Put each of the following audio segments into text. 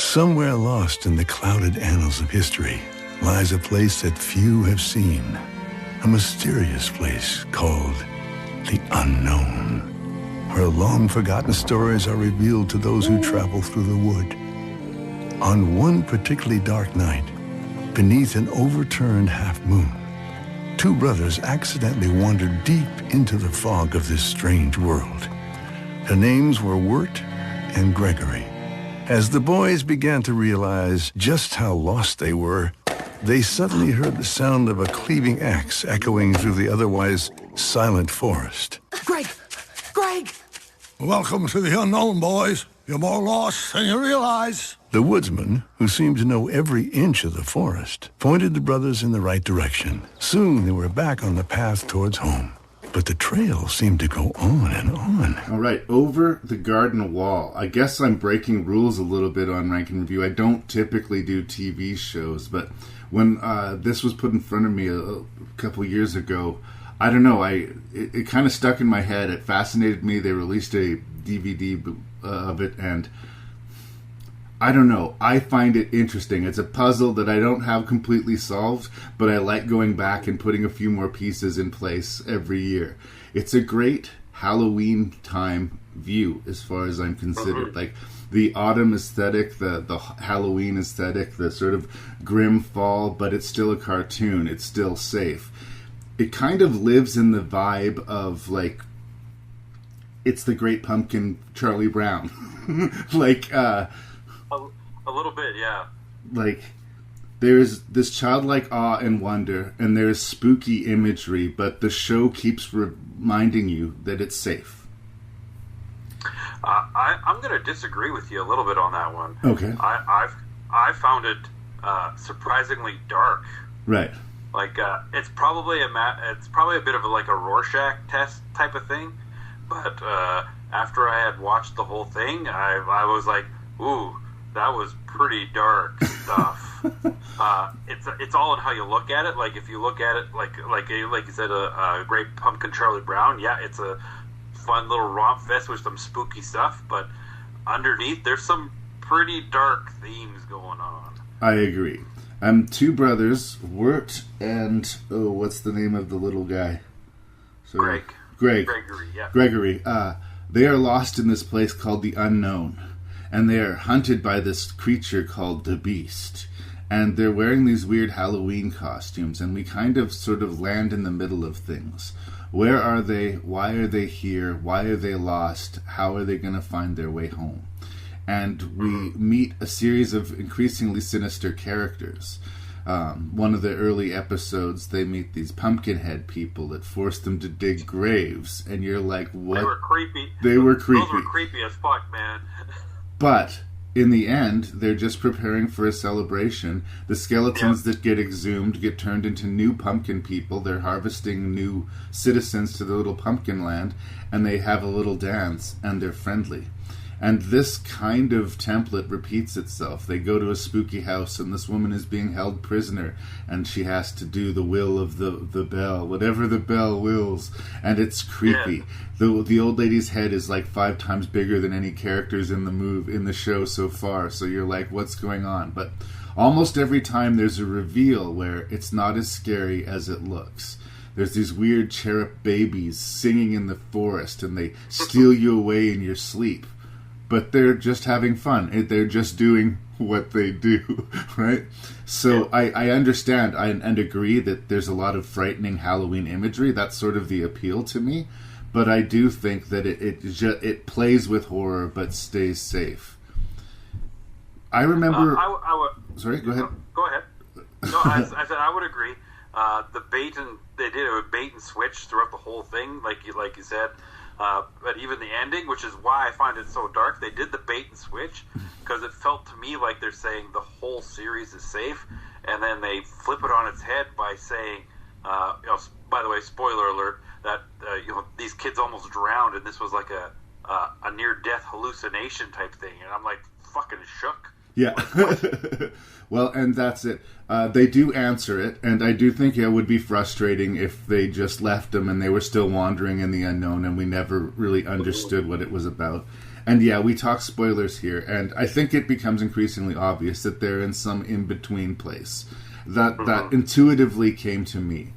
Somewhere lost in the clouded annals of history lies a place that few have seen. A mysterious place called the Unknown, where long-forgotten stories are revealed to those who travel through the wood. On one particularly dark night, beneath an overturned half-moon, two brothers accidentally wandered deep into the fog of this strange world. Their names were Wirt and Gregory. As the boys began to realize just how lost they were, they suddenly heard the sound of a cleaving axe echoing through the otherwise silent forest. Greg! Greg! Welcome to the unknown, boys. You're more lost than you realize. The woodsman, who seemed to know every inch of the forest, pointed the brothers in the right direction. Soon they were back on the path towards home. But the trail seemed to go on and on. All right, over the garden wall. I guess I'm breaking rules a little bit on Rank and Review. I don't typically do TV shows, but when this was put in front of me a couple of years ago, I don't know, it kind of stuck in my head. It fascinated me. They released a DVD of it, and I don't know. I find it interesting. It's a puzzle that I don't have completely solved, but I like going back and putting a few more pieces in place every year. It's a great Halloween time view as far as I'm considered. Like the autumn aesthetic, the Halloween aesthetic, the sort of grim fall, but it's still a cartoon. It's still safe. It kind of lives in the vibe of, like, it's the Great Pumpkin, Charlie Brown. Like, a little bit, yeah. Like, there's this childlike awe and wonder, and there's spooky imagery, but the show keeps reminding you that it's safe. I'm going to disagree with you a little bit on that one. Okay. I found it surprisingly dark. Right. Like it's probably a bit of a Rorschach test type of thing, but after I had watched the whole thing, I was like, ooh, that was pretty dark stuff. It's all in how you look at it. Like if you look at it like you said, a Great Pumpkin Charlie Brown, yeah, it's a fun little romp fest with some spooky stuff, but underneath there's some pretty dark themes going on. I agree. Two brothers, Wirt and what's the name of the little guy? Gregory, yeah. Gregory. They are lost in this place called the Unknown, and they are hunted by this creature called the Beast. And they're wearing these weird Halloween costumes, and we kind of sort of land in the middle of things. Where are they? Why are they here? Why are they lost? How are they going to find their way home? And we meet a series of increasingly sinister characters. One of the early episodes, they meet these pumpkinhead people that force them to dig graves, and you're like, what? They were creepy. They were creepy. Those were creepy as fuck, man. But in the end, they're just preparing for a celebration. The skeletons that get exhumed get turned into new pumpkin people. They're harvesting new citizens to the little pumpkin land, and they have a little dance, and they're friendly. And this kind of template repeats itself. They go to a spooky house, and this woman is being held prisoner, and she has to do the will of the bell, whatever the bell wills, and it's creepy. Yeah. The old lady's head is like 5 times bigger than any characters in the show so far, so you're like, what's going on? But almost every time there's a reveal where it's not as scary as it looks. There's these weird cherub babies singing in the forest, and they steal you away in your sleep. But they're just having fun. They're just doing what they do, right? So I understand and agree that there's a lot of frightening Halloween imagery. That's sort of the appeal to me. But I do think that it plays with horror but stays safe. I remember... Sorry, go ahead. Go ahead. No, I said I would agree. They did a bait and switch throughout the whole thing, like you said. But even the ending, which is why I find it so dark, they did the bait and switch because it felt to me like they're saying the whole series is safe, and then they flip it on its head by saying, by the way, spoiler alert, that these kids almost drowned, and this was like a near-death hallucination type thing, and I'm like fucking shook. Yeah. Well, and that's it. They do answer it, and I do think it would be frustrating if they just left them and they were still wandering in the unknown and we never really understood what it was about. And yeah, we talk spoilers here, and I think it becomes increasingly obvious that they're in some in-between place. That intuitively came to me.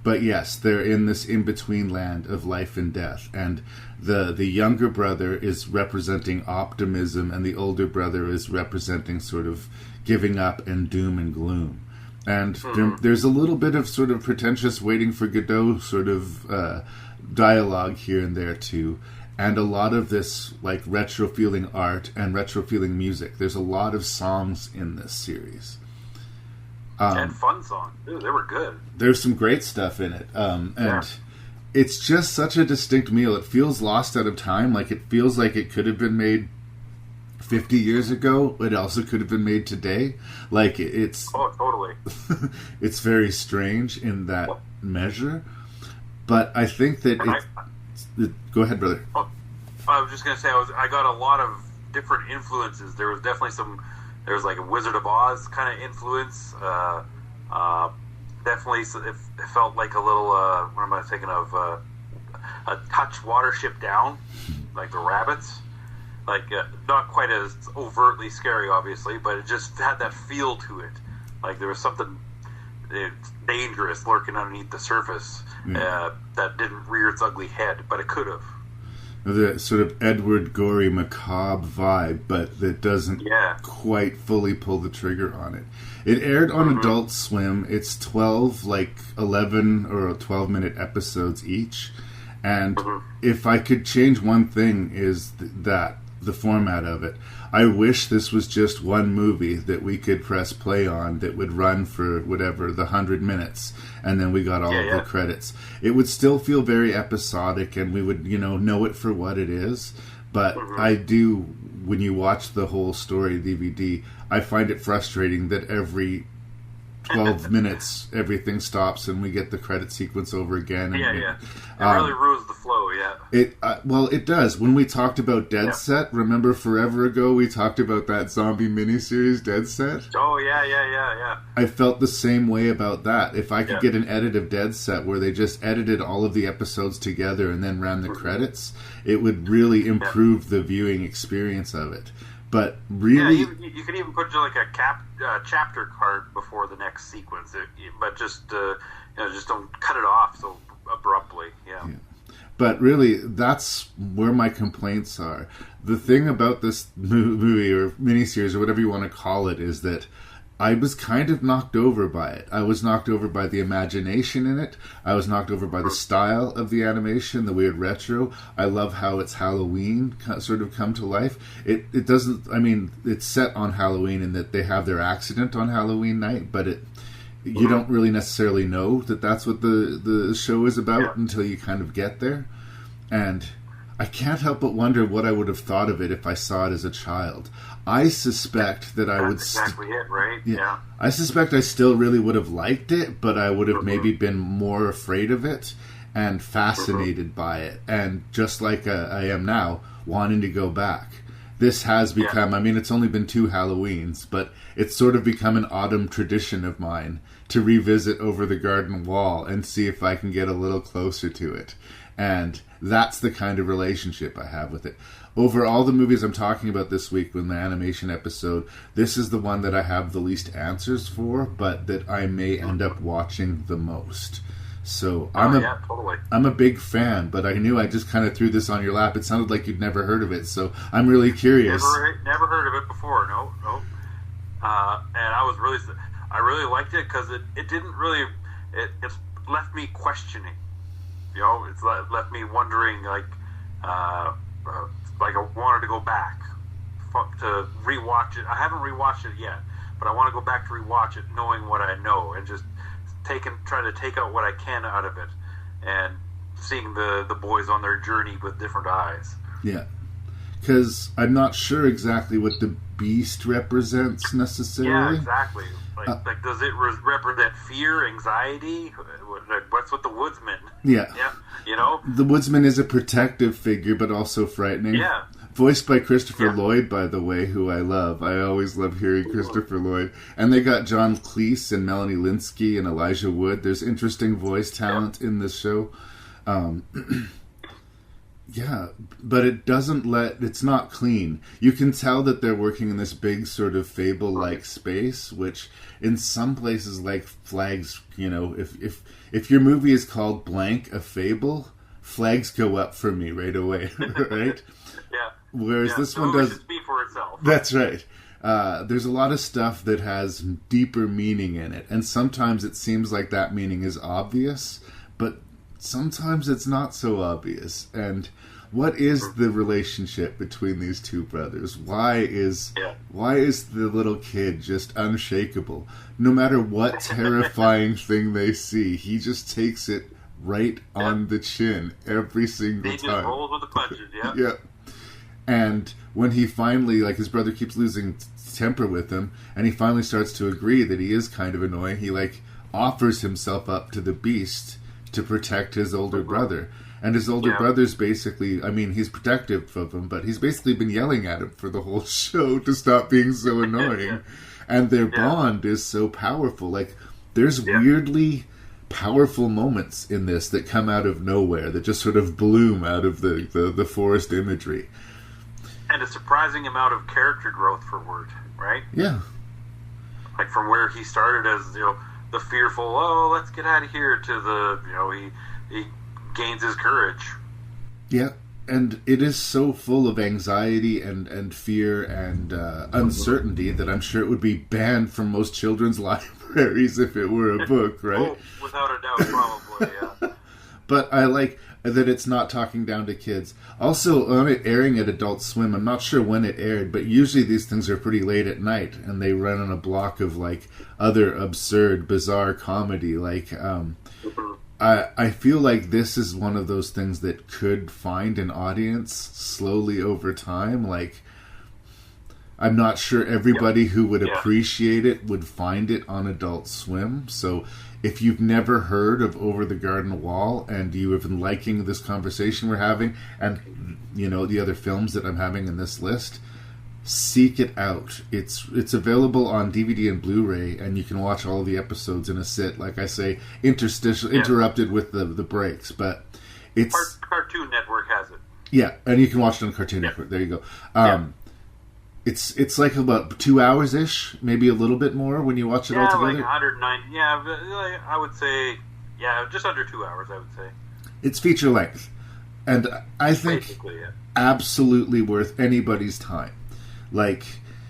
But yes, they're in this in-between land of life and death, and the younger brother is representing optimism, and the older brother is representing sort of giving up and doom and gloom. And there's a little bit of sort of pretentious waiting for Godot sort of dialogue here and there too, and a lot of this like retro-feeling art and retro-feeling music. There's a lot of songs in this series. And fun songs. Dude, they were good. There's some great stuff in it. It's just such a distinct meal. It feels lost out of time. Like, it feels like it could have been made 50 years ago. It also could have been made today. Like, it's... Oh, totally. It's very strange in that measure. But I think that go ahead, brother. Oh, I was just going to say, I got a lot of different influences. There was definitely there was like a Wizard of Oz kind of influence. Definitely, it felt like a little, what am I thinking of? A touch Watership Down, like the rabbits. Like, not quite as overtly scary, obviously, but it just had that feel to it. Like there was something dangerous lurking underneath the surface that didn't rear its ugly head, but it could have. The sort of Edward Gorey macabre vibe, but that doesn't quite fully pull the trigger on it. It aired on Adult Swim. It's 11 or 12-minute episodes each. And if I could change one thing is the format of it. I wish this was just one movie that we could press play on that would run for whatever, the 100 minutes, and then we got all of the credits. It would still feel very episodic, and we would, know it for what it is. But I do, when you watch the whole story DVD, I find it frustrating that every 12 minutes everything stops and we get the credit sequence over again. And it really ruins the flow, it does. When we talked about Dead Set, remember forever ago we talked about that zombie miniseries Dead Set? Oh, yeah. I felt the same way about that. If I could get an edit of Dead Set where they just edited all of the episodes together and then ran the credits, it would really improve the viewing experience of it. But really, you could even put like a chapter card before the next sequence, but just just don't cut it off so abruptly. Yeah. But really, that's where my complaints are. The thing about this movie or miniseries or whatever you want to call it is that I was kind of knocked over by it. I was knocked over by the imagination in it. I was knocked over by the style of the animation, the weird retro. I love how it's Halloween sort of come to life. It doesn't, it's set on Halloween in that they have their accident on Halloween night, but you don't really necessarily know that that's what the show is about until you kind of get there. And I can't help but wonder what I would have thought of it if I saw it as a child. I suspect that I would... That's exactly it, right? Yeah. I suspect I still really would have liked it, but I would have maybe been more afraid of it and fascinated by it. And just like I am now, wanting to go back. This has become... it's only been 2 Halloweens, but it's sort of become an autumn tradition of mine to revisit Over the Garden Wall and see if I can get a little closer to it. And that's the kind of relationship I have with it. Over all the movies I'm talking about this week with my animation episode, this is the one that I have the least answers for, but that I may end up watching the most. So I'm a big fan, but I knew I just kind of threw this on your lap. It sounded like you'd never heard of it, so I'm really curious. Never heard of it before, no. And I really liked it because it didn't really, it left me questioning. It's left me wondering, like I wanted to go back to rewatch it. I haven't rewatched it yet, but I want to go back to rewatch it, knowing what I know, and just trying to take out what I can out of it, and seeing the boys on their journey with different eyes. Yeah, because I'm not sure exactly what the beast represents necessarily. Yeah, exactly. Like does it represent fear, anxiety? What's with the woodsman? Yeah. Yeah, The woodsman is a protective figure, but also frightening. Yeah. Voiced by Christopher Lloyd, by the way, who I love. I always love hearing Christopher Lloyd. And they got John Cleese and Melanie Linsky and Elijah Wood. There's interesting voice talent in this show. Yeah, but it's not clean. You can tell that they're working in this big sort of fable-like space, which in some places like flags, if your movie is called blank, a fable, flags go up for me right away, right? Yeah. Whereas this the one movie does... should speak for itself. That's right. There's a lot of stuff that has deeper meaning in it, and sometimes it seems like that meaning is obvious, but sometimes it's not so obvious. And what is the relationship between these two brothers? Why is the little kid just unshakable? No matter what terrifying thing they see, he just takes it right on the chin every single time. He just rolls with the punches, yeah. Yeah. And when he finally, his brother keeps losing temper with him, and he finally starts to agree that he is kind of annoying, he, offers himself up to the beast to protect his older brother. And his older brother's basically, he's protective of him, but he's basically been yelling at him for the whole show to stop being so annoying. And their bond is so powerful. There's weirdly powerful moments in this that come out of nowhere, that just sort of bloom out of the forest imagery. And a surprising amount of character growth for Wirt, right? Yeah. From where he started as, the fearful, let's get out of here, to the, he gains his courage. Yeah, and it is so full of anxiety and fear and uncertainty that I'm sure it would be banned from most children's libraries if it were a book, right? Oh, without a doubt, probably, yeah. But I like that it's not talking down to kids. Also, on it airing at Adult Swim, I'm not sure when it aired, but usually these things are pretty late at night, and they run on a block of, other absurd, bizarre comedy. I feel like this is one of those things that could find an audience slowly over time. I'm not sure everybody who would appreciate it would find it on Adult Swim, so if you've never heard of Over the Garden Wall and you have been liking this conversation we're having and, the other films that I'm having in this list, seek it out. It's available on DVD and Blu-ray, and you can watch all the episodes in a sit, like I say, interrupted with the breaks, but it's... Cartoon Network has it. Yeah, and you can watch it on Cartoon Network. There you go. It's about 2 hours-ish, maybe a little bit more when you watch it all together. 190. Yeah, I would say, just under 2 hours, I would say. It's feature length. And I think absolutely worth anybody's time.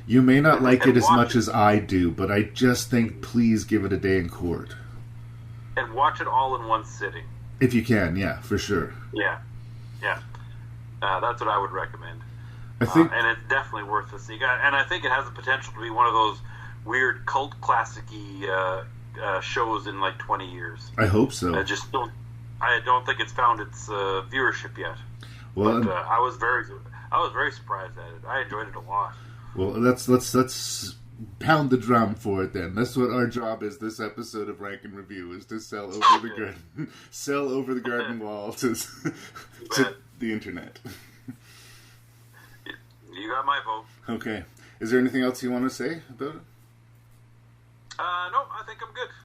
You may not like it as much as I do, but I just think please give it a day in court. And watch it all in one sitting. If you can, yeah, for sure. Yeah. That's what I would recommend. I think, and it's definitely worth the seek. And I think it has the potential to be one of those weird cult classic-y shows in 20 years. I hope so. I don't think it's found its viewership yet. Well, but I was very surprised at it. I enjoyed it a lot. Well, let's pound the drum for it then. That's what our job is. This episode of Rank and Review is to sell over the garden wall to the internet. You got my vote. Okay. Is there anything else you want to say about it? No, I think I'm good.